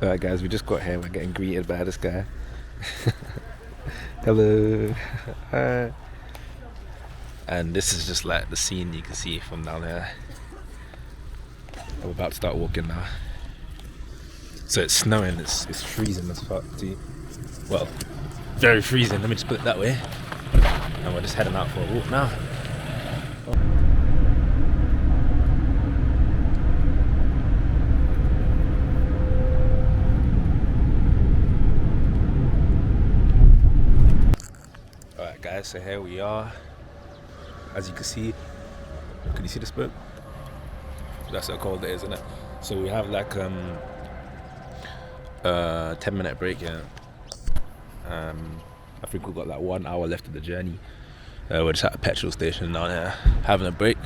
Alright guys, we just got here, we're getting greeted by this guy. Hello. Hi. And this is just like the scene you can see from down here. I'm about to start walking now. So it's snowing, it's freezing as fuck too. Well, very freezing, let me just put it that way. And we're just heading out for a walk now. Alright guys, so here we are. As you can see you see the smoke? That's how cold it is, isn't it? So we have like 10-minute break here. I think we've got like 1 hour left of the journey. We're just at a petrol station down here having a break.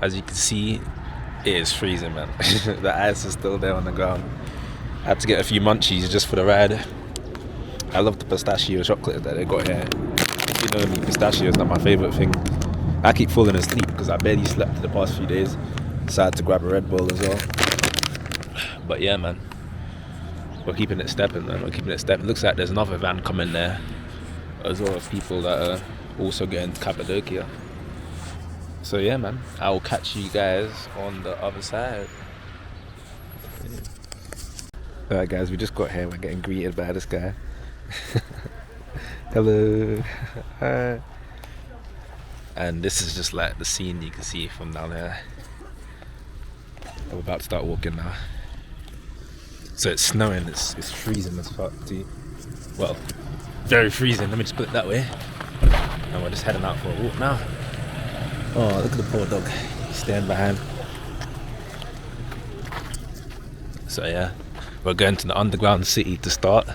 As you can see, it is freezing, man. The ice is still there on the ground. I had to get a few munchies just for the ride. I love the pistachio chocolate that they got here. You know me, pistachio is not my favourite thing. I keep falling asleep because I barely slept the past few days. So I had to grab a Red Bull as well. But yeah, man, we're keeping it stepping, man. We're keeping it stepping. Looks like there's another van coming there as well of people that are also going to Cappadocia. So yeah, man, I will catch you guys on the other side. Alright guys, we just got here, we're getting greeted by this guy. Hello. Hi. And this is just like the scene you can see from down here. I'm about to start walking now. So it's snowing, it's freezing as fuck too. Well, very freezing, let me just put it that way. And we're just heading out for a walk now. Oh, look at the poor dog, he's staying behind. So yeah, we're going to the underground city to start.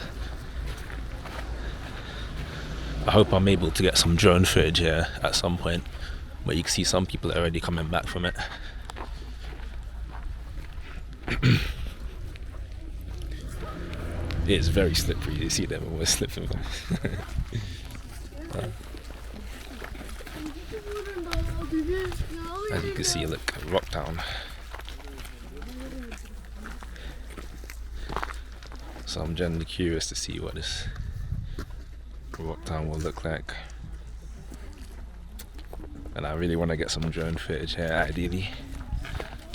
I hope I'm able to get some drone footage here at some point, but you can see some people are already coming back from it. It's very slippery, you see them always slipping. As you can see, look, rock town. So I'm generally curious to see what this rock town will look like. And I really want to get some drone footage here, ideally.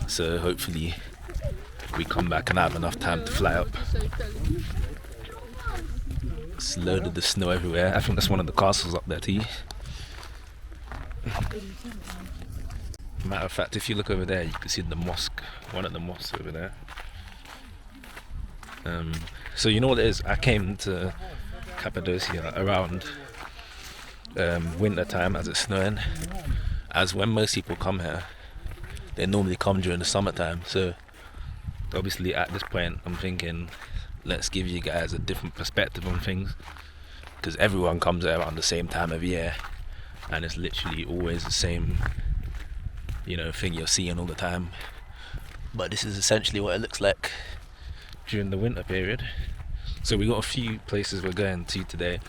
So hopefully we come back and have enough time to fly up. It's loaded with snow everywhere. I think that's one of the castles up there too. Matter of fact, if you look over there, you can see the mosque, one of the mosques over there. So you know what it is? I came to Cappadocia around winter time as it's snowing. As when most people come here, they normally come during the summertime. So obviously at this point I'm thinking, let's give you guys a different perspective on things, because everyone comes here around the same time of year and it's literally always the same, you know, thing you're seeing all the time. But this is essentially what it looks like during the winter period. So we got a few places we're going to today,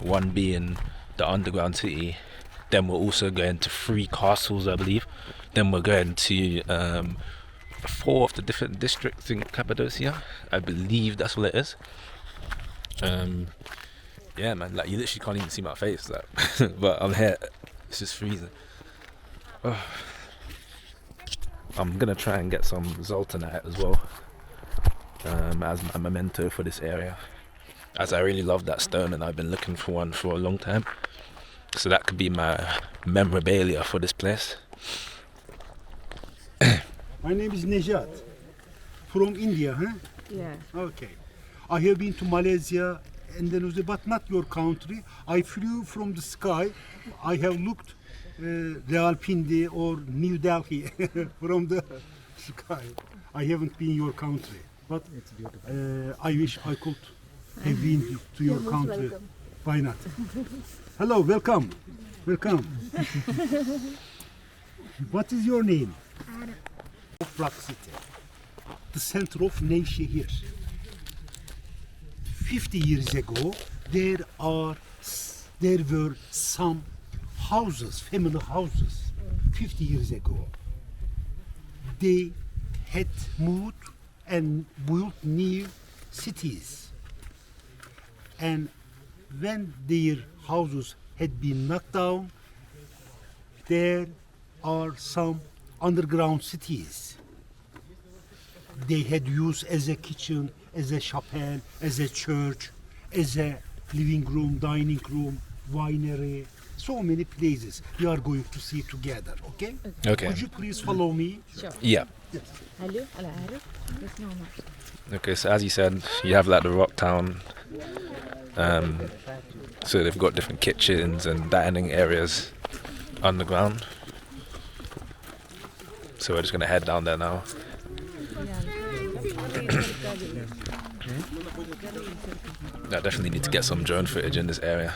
one being the underground city, then we're also going to 3 castles I believe, then we're going to 4 of the different districts in Cappadocia, I believe that's what it is. Yeah man, like you literally can't even see my face, like, but I'm here, it's just freezing. Oh. I'm gonna try and get some Zoltanite as well, as my memento for this area, as I really love that stone and I've been looking for one for a long time. So that could be my memorabilia for this place. My name is Nejat, from India, huh? Yeah. Okay. I have been to Malaysia, Indonesia, but not your country. I flew from the sky. I have looked Rawalpindi or New Delhi from the sky. I haven't been your country, but It's beautiful. I wish I could have been to your You're most country. welcome. Why not? Hello, welcome. Welcome. What is your name? Of Rock City, the center of Nevşehir. 50 years ago, there were some houses, family houses. 50 years ago, they had moved and built new cities. And when their houses had been knocked down, there are some underground cities. They had used as a kitchen, as a chapel, as a church, as a living room, dining room, winery, so many places we are going to see together, okay? Okay. Could you please follow me? Sure. Yeah. Yes. Hello, على عارف بس نعمة. Okay, so as you said, you have like the rock town. So they've got different kitchens and dining areas underground. So we're just gonna head down there now. I definitely need to get some drone footage in this area.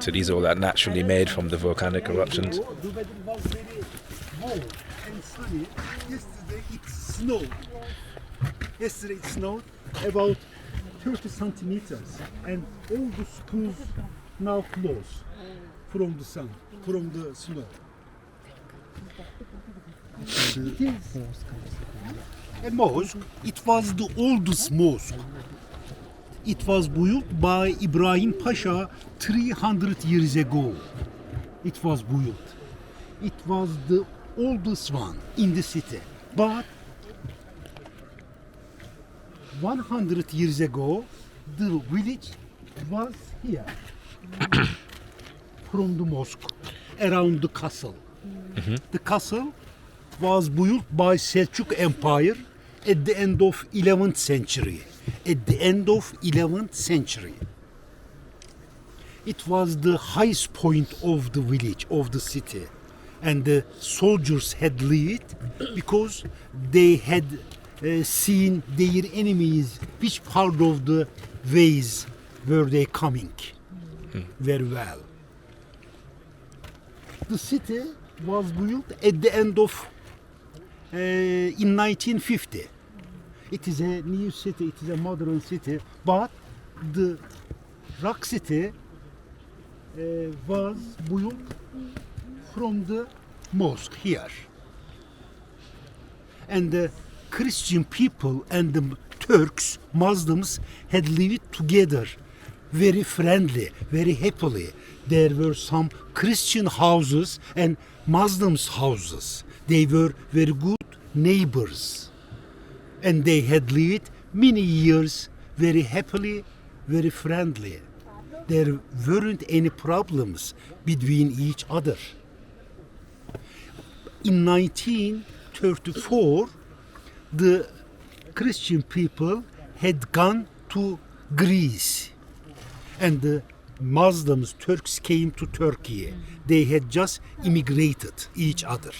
So these are all like naturally made from the volcanic eruptions. The weather was very warm and sunny. Yesterday it snowed. Yesterday it snowed about 30 centimeters, and all the schools now closed from the sun, from the snow. It is a mosque. It was the oldest mosque. It was built by Ibrahim Pasha 300 years ago. It was built. It was the oldest one in the city. But 100 years ago, the village was here from the mosque, around the castle. The castle was built by Selçuk Empire at the end of 11th century. At the end of 11th century. It was the highest point of the village, of the city. And the soldiers had lived because they had seen their enemies, which part of the ways were they coming very well. The city was built at the end of in 1950. It is a new city, it is a modern city, but the rock city was built from the mosque here. And the Christian people and the Turks, Muslims had lived together very friendly, very happily. There were some Christian houses and Muslims houses. They were very good neighbors. And they had lived many years very happily, very friendly. There weren't any problems between each other. In 1934, the Christian people had gone to Greece, and the Muslims, Turks came to Turkey. They had just immigrated each other.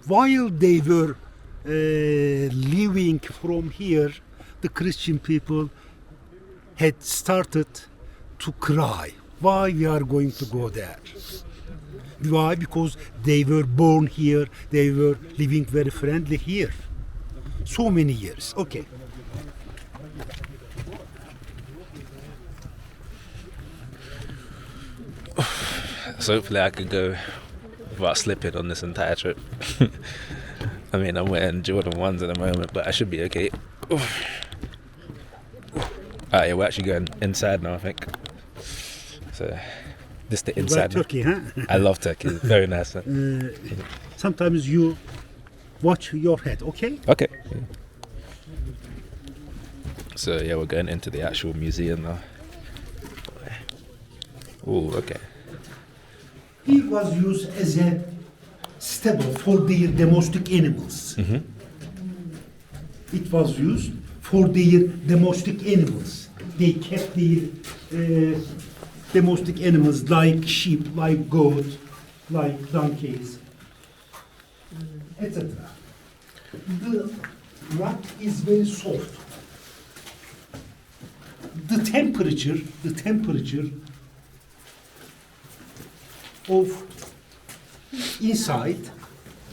While they were living from here, the Christian people had started to cry. Why we are going to go there? Why? Because they were born here, they were living very friendly here. So many years. Okay. So hopefully I could go without slipping on this entire trip. I mean, I'm wearing Jordan 1s at the moment, but I should be okay. Yeah, we're actually going inside now, I think. So, this the inside. Well, Turkey, huh? I love Turkey. It's very nice. Sometimes you watch your head, okay? Okay. So, yeah, we're going into the actual museum now. Oh, okay. It was used as a stable for their domestic animals. It was used for their domestic animals. They kept their domestic animals like sheep, like goat, like donkeys, etc. The rock is very soft. The temperature of inside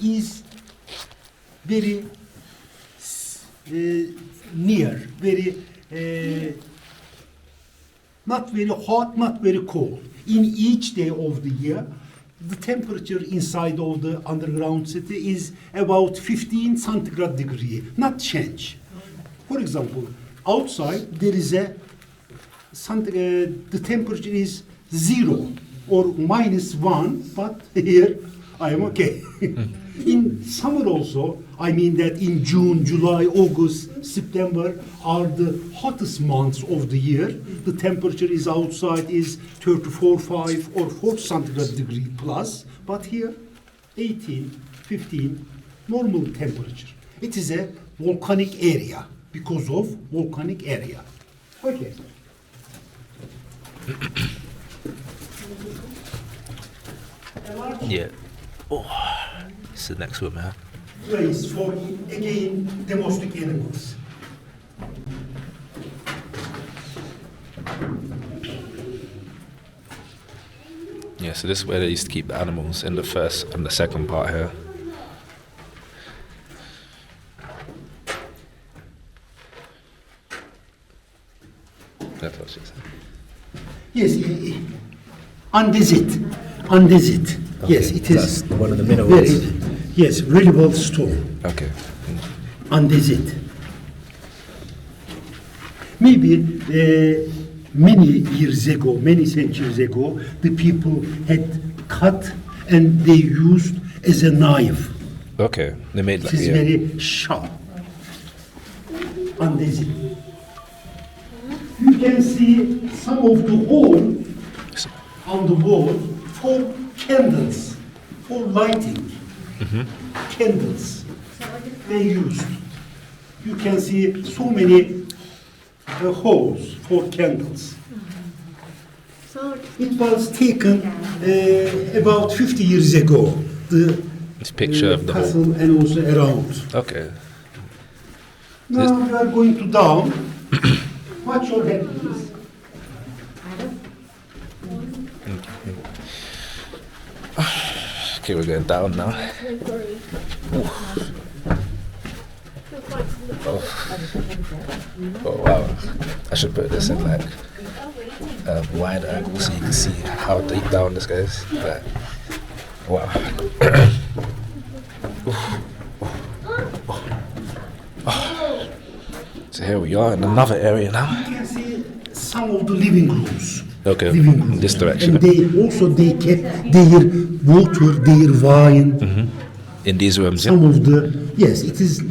is very near, very not very hot, not very cold. In each day of the year, the temperature inside of the underground city is about 15 centigrade degree, not change. For example, outside there is the temperature is 0 or -1, but here I am okay. In summer also, I mean that in June, July, August, September are the hottest months of the year. The temperature is outside is 34, 5 or 4 centigrade degree plus, but here 18, 15, normal temperature. It is a volcanic area because of volcanic area. Okay. Yeah. Oh, it's the next one, man. Place for, again, domestic animals. Yeah, so this is where they used to keep the animals in the first and the second part here. That's what she said. Yes, andesite. Andesite. Okay, Yes, it is. that's one of the minerals. Yes, reliable stone. Okay. Andesite. Maybe many years ago, many centuries ago, the people had cut and they used as a knife. Okay. They made It like is very sharp. Andesite. You can see some of the hole on the wall for candles, for lighting. Candles they used. You can see so many holes for candles. It was taken about 50 years ago. this picture of the whole. castle and also around. Okay. Now we are going to down. Watch your head, please. Okay, we're going down now. Oh wow! I should put this in like wide angle so you can see how deep down this goes. But wow! So here we are in another area now. You can see some of the living rooms. Okay, Living in rooms. this direction. And they kept their water, their wine. In these rooms, yeah. Some of the yes, it is.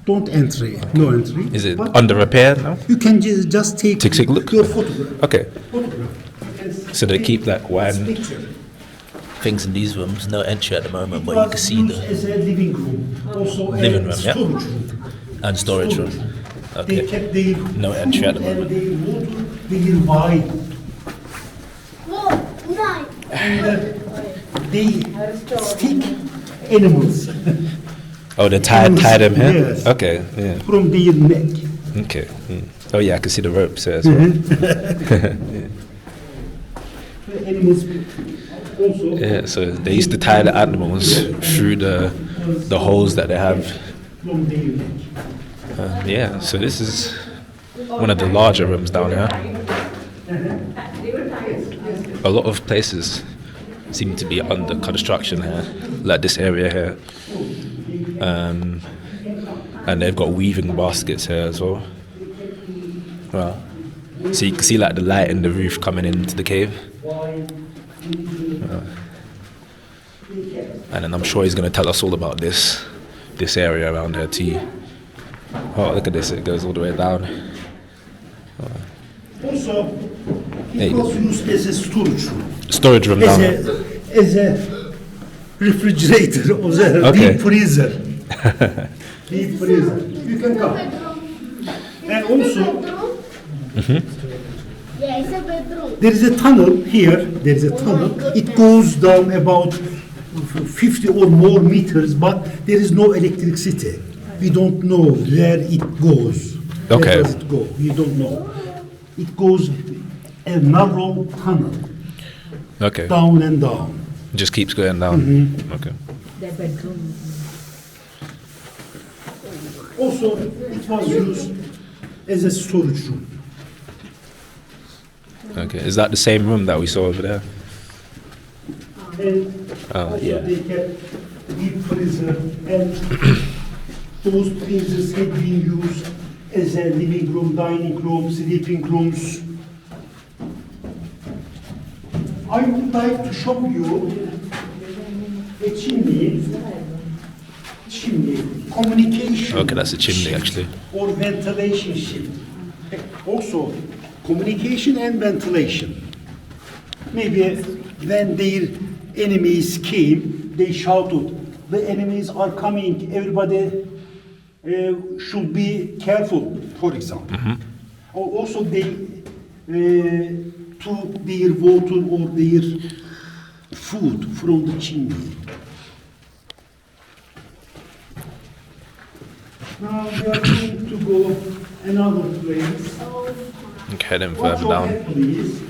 Don't entry, no entry. Is it but under repair now? You can just take Take a look? your photograph. Okay. Photograph. So they keep like This wine picture. things in these rooms. No entry at the moment, It but you can was see used the as a living room, also Living a room, yeah? storage room. and storage room. They Okay. kept their No entry at the food moment. and their water, their wine. And they stick animals Oh, they tie them here. Yes. Okay. Yeah. from their neck. Okay. Oh yeah, I can see the ropes here as well. The animals also. Yeah. So they used to tie the animals through the holes that they have. From their neck. Yeah. So this is one of the larger rooms down here. A lot of places seem to be under construction here, like this area here. And they've got weaving baskets here as well. Wow. So you can see like the light in the roof coming into the cave. And then I'm sure he's going to tell us all about this area around here too. Oh, look at this, it goes all the way down. Also, There it you go. was used as a storage room. Storage room down here. As a refrigerator or a Okay. deep freezer. Deep freezer. You can come. And also, Yeah, it's a bedroom. there is a tunnel here. There is a tunnel. It goes down about 50 or more meters, but there is no electricity. We don't know where it goes. Okay. Where does it go? We don't know. It goes a narrow tunnel, Okay. down and down. It just keeps going down. Okay. Their bedroom. Also, it was used as a storage room. Okay. Is that the same room that we saw over there? And Oh, also yeah. they kept deep freezer, and those freezers had been used as a living room, dining room, sleeping rooms. I would like to show you a chimney, communication. Okay, that's a chimney, shift actually. Or ventilation shift. Also, communication and ventilation. Maybe when their enemies came, they shouted, "The enemies are coming, everybody should be careful," for example. Or also they took their water or their food from the chimney. Now we are going to go another place. Okay, then What's further your down. head, please?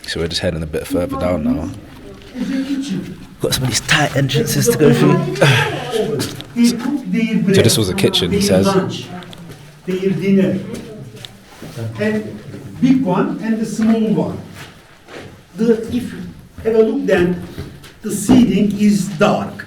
So we're just heading a bit further down now. It's a kitchen. Got some of these tight entrances to go through. They cook their bread, So this was a kitchen, he their says. lunch, their dinner, and big one and the small one. If you have a look, then the ceiling is dark,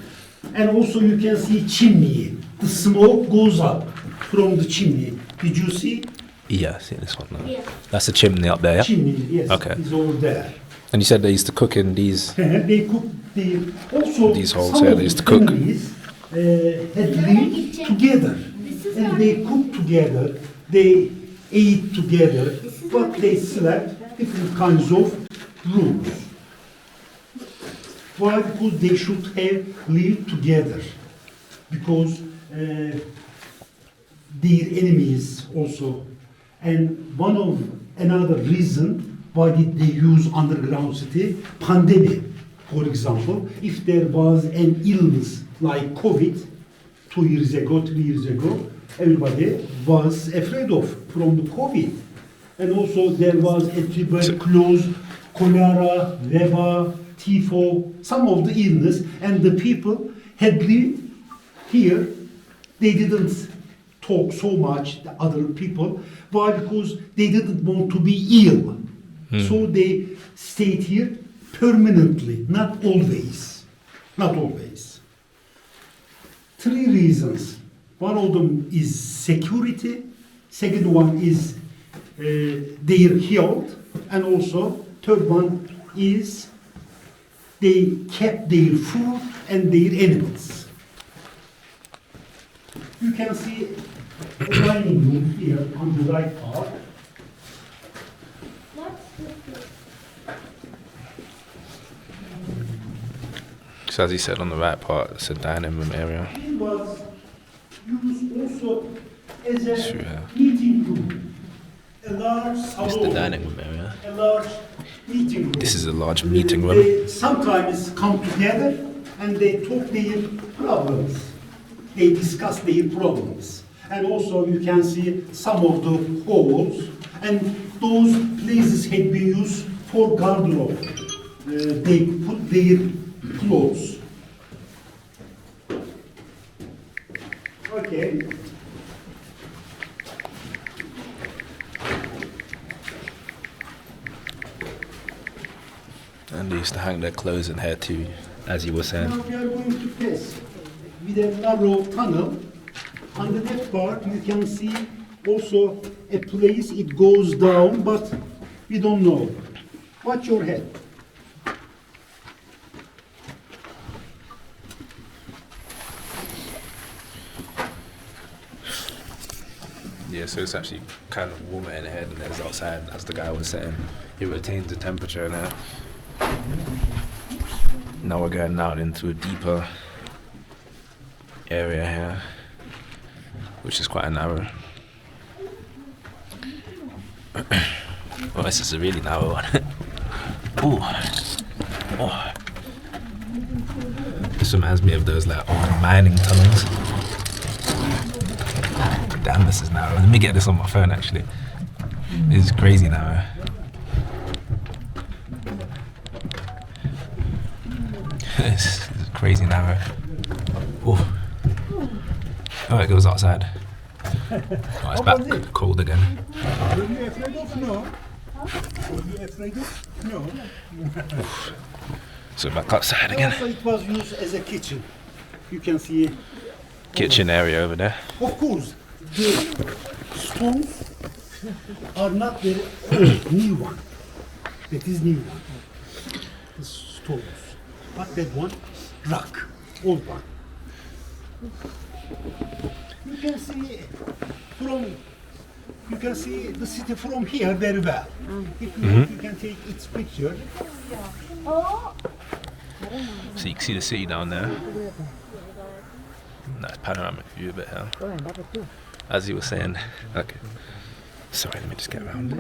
and also you can see chimney. The smoke goes up from the chimney. Did you see? Yeah, I see this one now. That's a chimney up there, yeah? Chimney, yes, Okay. is over there. And you said they used to cook in these. They cook also These holes some here, of they used the to cook. families, had lived together, and they cooked together, they ate together, but they slept different kinds of rooms. Why? Because they should have lived together, because their enemies also, and another reason why did they use underground city? Pandemic, for example. If there was an illness like COVID 2 years ago, 3 years ago, everybody was afraid of from the COVID. And also there was a tuberculosis, cholera, veba, tifo, some of the illness, and the people had lived here. They didn't talk so much to other people. Why? Because they didn't want to be ill. So they stayed here permanently, not always. Not always. 3 reasons. One of them is security. Second one is their health. And also, third one is they kept their food and their animals. You can see a dining room here on the right part. So as he said on the right part, it's a dining room area. It was used also as a Sure. meeting room, a large salon, It's the dining room area. a large meeting room. This is a large meeting room. They sometimes come together and they talk their problems. They discuss their problems. And also you can see some of the halls, and those places had been used for garderobe. They put their clothes. Okay. And they used to hang their clothes in here too, as you were saying. Now we are going to pass with a narrow tunnel. On the left part, you can see also a place it goes down, but we don't know. Watch your head. Yeah, so it's actually kind of warmer in here than it is outside, as the guy was saying. It retains the temperature in here. Now we're going out into a deeper area here, which is quite a narrow. Oh, this is a really narrow one. Ooh. Oh. This reminds me of those like old mining tunnels. Damn, this is narrow. Let me get this on my phone actually. This is crazy narrow. It's crazy narrow. Ooh. Oh, it goes outside. Oh, it's back cold again. Are you afraid of no? Are you afraid of no? So back outside again. Also, it was used as a kitchen. You can see. Kitchen area over there. Of course, the stones are not the old, new one. That is new one. The stones. But that one, rock, old one. You can see the city from here very well. If you want, you can take its picture. So you can see the city down there. Nice panoramic view a bit here. As you were saying. Okay. Sorry, let me just get around.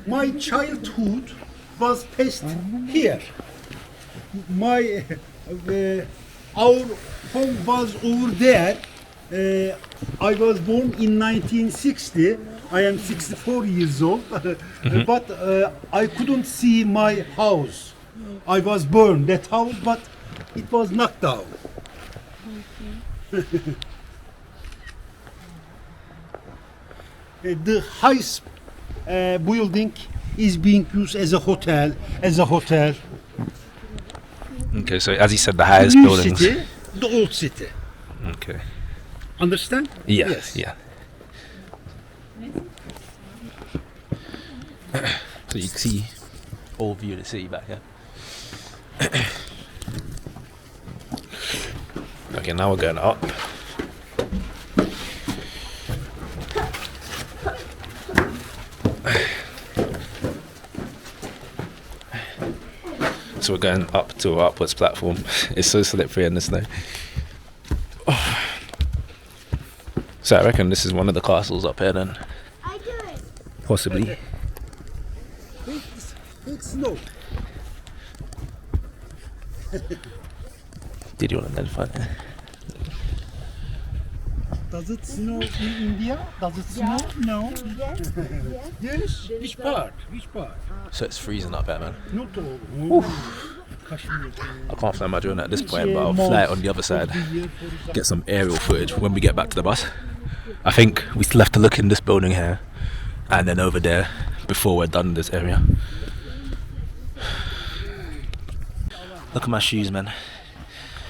My childhood was passed here. Our home was over there. I was born in 1960. I am 64 years old, but I couldn't see my house. I was burned that house, but it was knocked down. The highest building is being used as a hotel. Okay, so as you said, the highest New buildings. city, the old city. Okay. Understand? Yeah, Yes. yeah. So you can see all view of the city back here. Okay, now we're going up. So we're going up to our upwards platform. It's so slippery in the snow. Oh. So I reckon this is one of the castles up here then. Possibly. It's snow. Did you want to identify it? Does it snow in India? Does it snow? No. Yes. Which part? So it's freezing up here, man. Not all. Kashmir. I can't fly my drone at this point, but I'll fly it on the other side. Get some aerial footage when we get back to the bus. I think we still have to look in this building here and then over there before we're done in this area. Look at my shoes, man.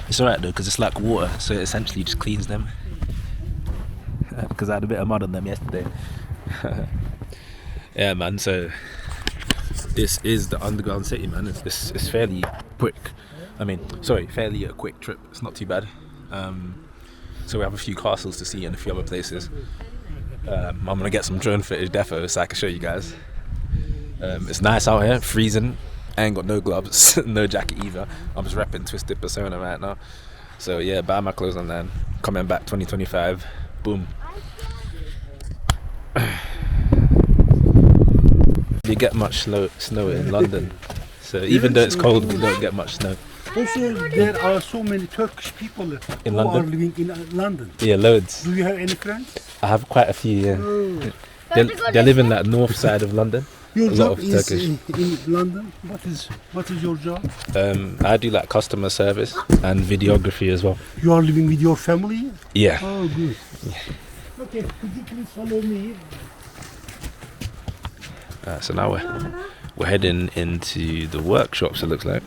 It's alright though, because it's like water, so it essentially just cleans them. Because I had a bit of mud on them yesterday. Yeah, man, so this is the underground city, man. It's fairly quick. Fairly a quick trip. It's not too bad. So we have a few castles to see and a few other places. I'm gonna get some drone footage defo so I can show you guys. It's nice out here, freezing. I ain't got no gloves, no jacket either. I'm just repping Twisted Persona right now. So yeah, buy my clothes online. Coming back 2025. Boom. You get much snow in London. So even though it's cold, we don't get much snow. Also, there are so many Turkish people In who London? are living in London. Yeah, loads. Do you have any friends? I have quite a few, yeah. Oh. They live in that north side of London. Your A lot job of is Turkish. in London. What is your job? I do like customer service and videography as well. You are living with your family? Yeah. Oh, good. Okay, could you please follow me? So now we're heading into the workshops, it looks like.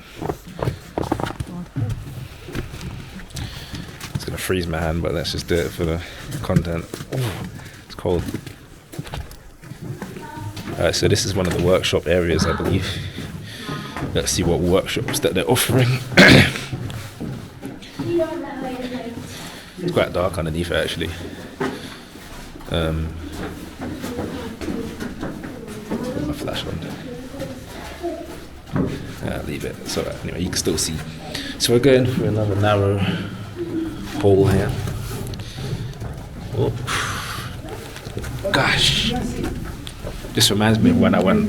It's gonna freeze my hand, but let's just do it for the content. It's cold. Alright, so this is one of the workshop areas, I believe. Let's see what workshops that they're offering. It's quite dark underneath it, actually. Put my flash on. Leave it. It's alright. Anyway, you can still see. So we're going for another narrow hole here. Oh, gosh. This reminds me of when I went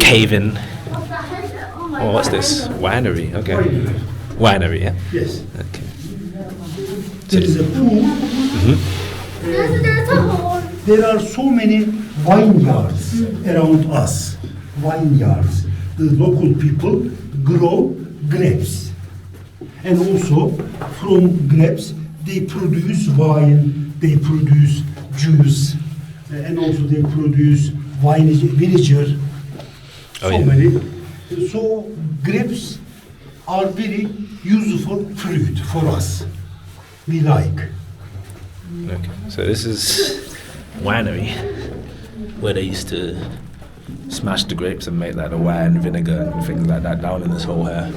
caving. Oh, what's this? Winery. Okay. Winery, yeah? Yes. Okay. There is a pool. There are so many vineyards around us. Vineyards. The local people grow grapes. And also from grapes they produce wine, they produce juice, and also they produce wine vinegar. Oh, So yeah. many. So grapes are very useful fruit for us. We like. Okay. So this is winery where they used to smash the grapes and make like the wine, vinegar, and things like that down in this hole here.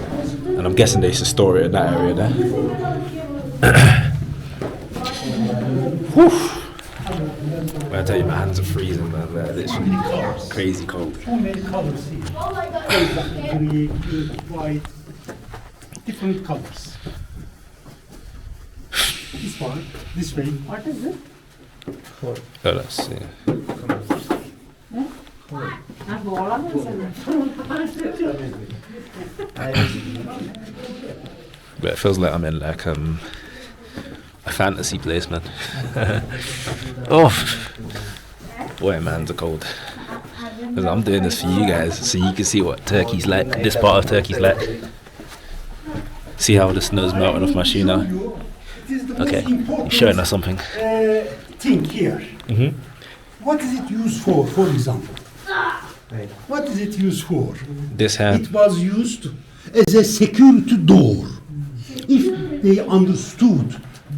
And I'm guessing they used to store it in that area there. Whew. When I tell you my hands are freezing, man, they're literally crazy cold. So many colors here. Green, white, different colors. This one, this way. What is it? Oh, let's see. But it feels like I'm in like a fantasy place, man. Oh, boy, my hands are cold. 'Cause I'm doing this for you guys, so you can see what Turkey's like. This part of Turkey's like. See how the snow's melting off my shoe now. It is the Okay, most important he's showing us something. thing here. Mhm. What is it used for example? What is it used for? This hand. It was used as a security door. If they understood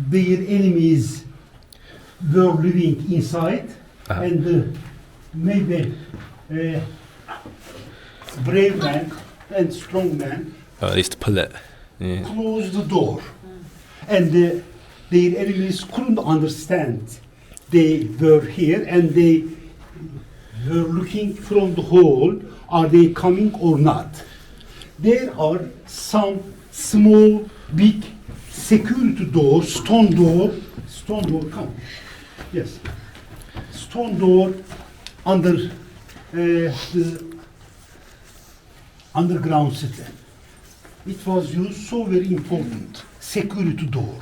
their enemies were living inside, and maybe brave man and strong man Oh, they used to pull it. Yeah. closed the door, and their enemies couldn't understand they were here, and they were looking from the hole, are they coming or not? There are some small, big security doors, stone door, come. Yes. Stone door under the underground city. It was used so very important, security door.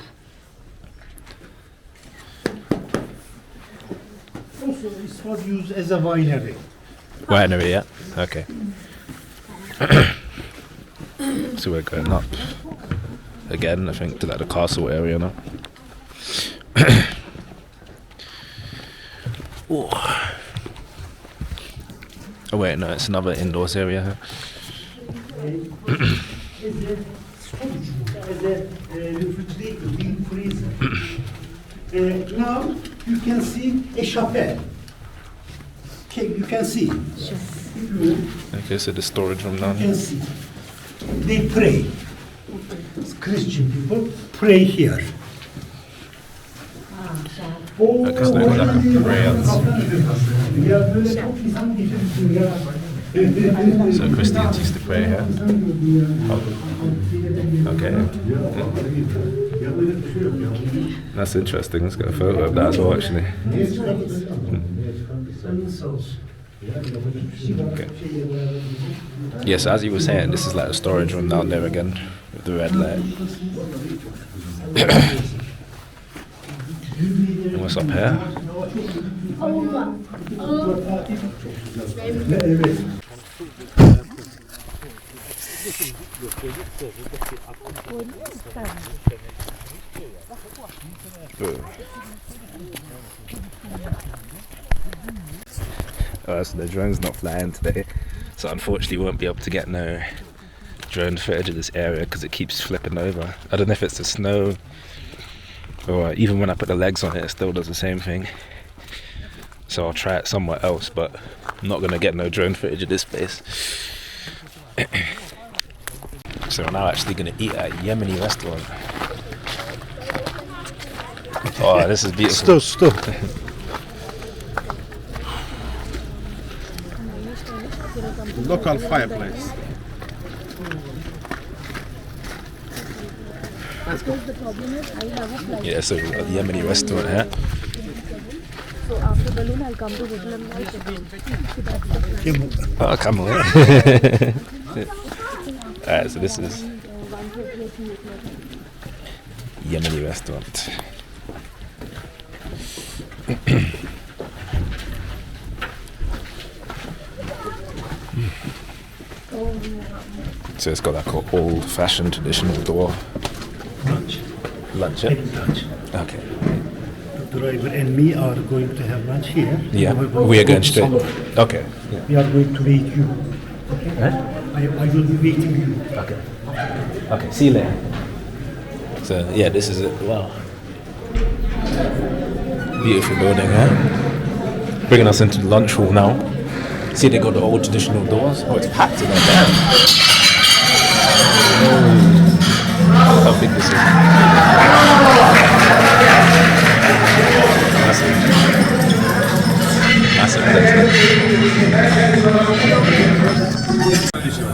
Also, it was used as a winery. Winery, yeah. Okay. So we're going up again, I think, to like the castle area now. Ooh. Oh wait, no, it's another indoors area. As a storage room, as a refrigerator, deep freezer. Now you can see a chapel. Okay, you can see. Okay, so the storage room down You here. can see. They pray. Christian people pray here. Okay, so there's like a prayer. So Christians used to pray here. Okay. That's interesting. Let's get a photo of that as well, actually. Okay. Yes, as you were saying, this is like a storage room down there again with the red light. And what's up here? So the drone's not flying today, so unfortunately we won't be able to get no drone footage of this area because it keeps flipping over. I don't know if it's the snow or even when I put the legs on it, it still does the same thing. So I'll try it somewhere else, but I'm not going to get no drone footage of this place. So we're now actually going to eat at a Yemeni restaurant. Oh, this is beautiful. Stop. Local fireplace. Yeah, so we've got the Yemeni restaurant here. So after balloon, I'll come to hotel and I'll check out. Oh, come on. Alright, so this is Yemeni restaurant. So it's got like an old-fashioned traditional door. Lunch. Lunch, yeah? Lunch. Okay. The driver and me are going to have lunch here. Yeah, will we are go going to straight. salon. Okay. Yeah. We are going to wait you. Okay? Huh? I will be waiting you. Okay. Okay, see you later. So, yeah, this is it. Wow. Beautiful building, huh? Bringing us into the lunch hall now. See, they got the old traditional doors. Oh, it's packed in there. Damn. Oh, how big this is. Massive. Massive place.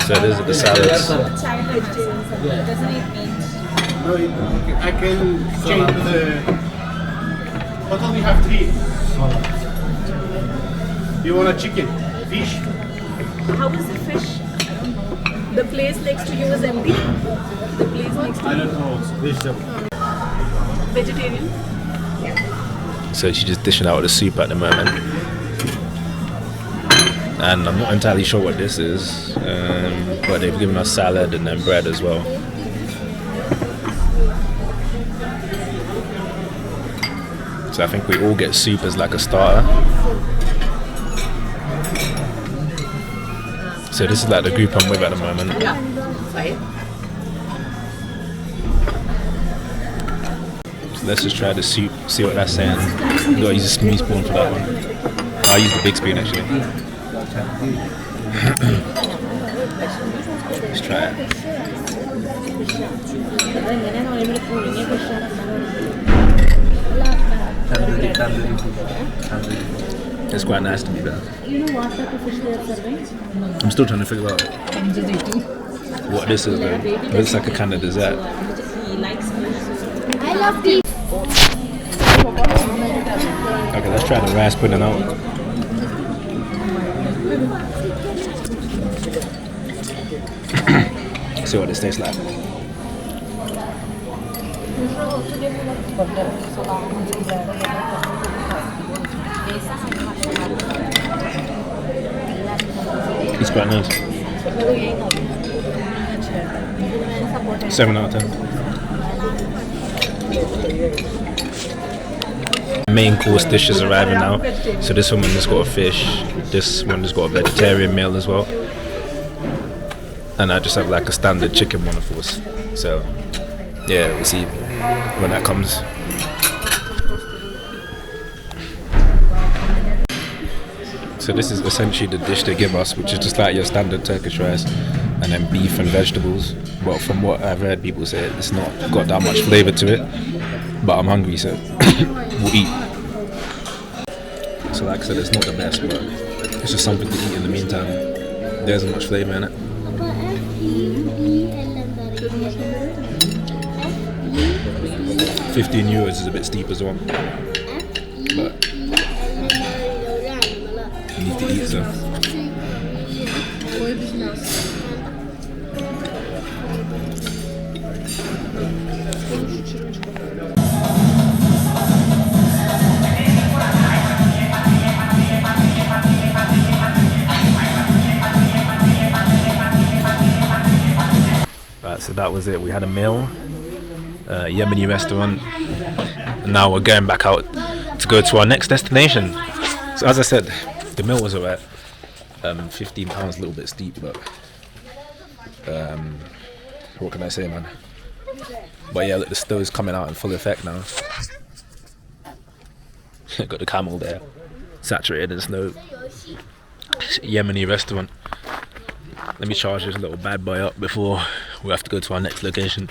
So these are the salads. No, I can change the. What only have 3? You want a chicken? Fish? How is the fish? The place next to you is empty. The place next to you. know. Vegetable. Vegetarian. So she's just dishing out the soup at the moment. And I'm not entirely sure what this is, but they've given us salad and then bread as well. So I think we all get soup as like a starter. So this is like the group I'm with at the moment. So let's just try the soup, see what that's saying. You gotta use a smooth spoon for that one. I'll use the big spoon actually. Let's try it. It's quite nice to be fair. You know what type of fish they are serving? I'm still trying to figure out what this is though. It's like a kind of dessert. I love these. Okay, let's try the rice pudding out. See what this tastes like. It's quite nice. 7 out of 10. Main course dish is arriving now. So this one has got a fish. This one has got a vegetarian meal as well. And I just have like a standard chicken one, of course. So yeah, we'll see when that comes. So this is essentially the dish they give us, which is just like your standard Turkish rice and then beef and vegetables. Well, from what I've heard people say, it's not got that much flavour to it, but I'm hungry, so we'll eat. So like I said, it's not the best, but it's just something to eat in the meantime. There isn't much flavour in it. 15 euros is a bit steep as well, but you need to eat stuff. Right, so that was it. We had a meal, Yemeni restaurant, and now we're going back out to go to our next destination. So as I said, the meal was alright. £15, a little bit steep, but what can I say, man? But yeah, look, the stove's coming out in full effect now. Got the camel there, saturated in snow. Yemeni restaurant. Let me charge this little bad boy up before we have to go to our next location.